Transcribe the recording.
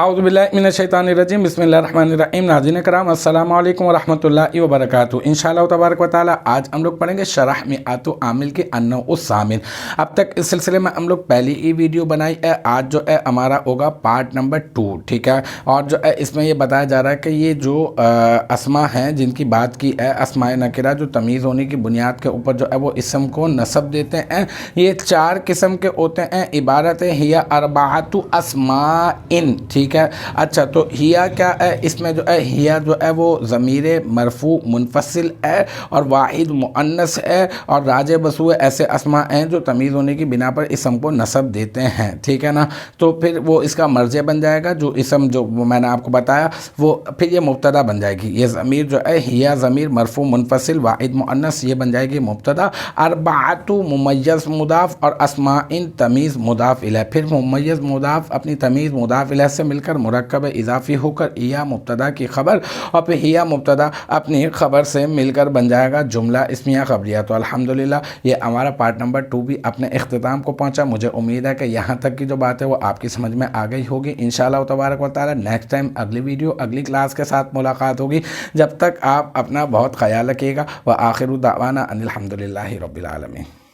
اعوذ باللہ من الشیطان الرجیم بسم اللہ الرحمن الرحیم۔ ناظرین کرام السلام علیکم ورحمۃ اللہ وبرکاتہ۔ انشاءاللہ تبارک و تعالی آج ہم لوگ پڑھیں گے شرح مئات عامل کے النوع الثامن۔ اب تک اس سلسلے میں ہم لوگ پہلی ہی ویڈیو بنائی ہے، آج جو ہے ہمارا ہوگا پارٹ نمبر 2، ٹھیک ہے۔ اور جو ہے اس میں یہ بتایا جا رہا ہے کہ یہ جو اسماء ہیں جن کی بات کی ہے، اسماء نکرہ جو تمیز ہونے کی بنیاد کے اوپر جو ہے وہ اسم کو نسب دیتے ہیں، یہ 4 قسم کے ہوتے ہیں۔ عبارت ہے ہی اربعۃ اسماء، ٹھیک ہے۔ اچھا، تو ہیا کیا ہے؟ اس میں جو ہے ہیا جو ہے وہ ضمیر مرفوع منفصل ہے اور واحد مؤنث ہے، اور راجع بسوء ایسے اسماء ہیں جو تمیز ہونے کی بنا پر اسم کو نسب دیتے ہیں، ٹھیک ہے نا۔ تو پھر وہ اس کا مرجع بن جائے گا، جو اسم جو میں نے آپ کو بتایا وہ پھر یہ مبتدا بن جائے گی۔ یہ ضمیر جو ہے ہیا ضمیر مرفوع منفصل واحد مؤنث، یہ بن جائے گی مبتدا۔ اربعۃ ممیز مضاف اور اسماء تمیز مضاف الیہ، پھر ممیز مضاف اپنی تمیز مضاف الیہ سے مل کر مرکب اضافی ہو کر ہیا مبتدا کی خبر، اور پھر ہیا مبتدا اپنی خبر سے مل کر بن جائے گا جملہ اسمیہ خبریہ۔ تو الحمدللہ یہ ہمارا پارٹ نمبر 2 بھی اپنے اختتام کو پہنچا۔ مجھے امید ہے کہ یہاں تک کی جو بات ہے وہ آپ کی سمجھ میں آ گئی ہوگی۔ انشاءاللہ تبارک و تعالی نیکسٹ ٹائم اگلی ویڈیو اگلی کلاس کے ساتھ ملاقات ہوگی۔ جب تک آپ اپنا بہت خیال رکھیے گا۔ وآخر دعوانا ان الحمدللہ رب العالمین۔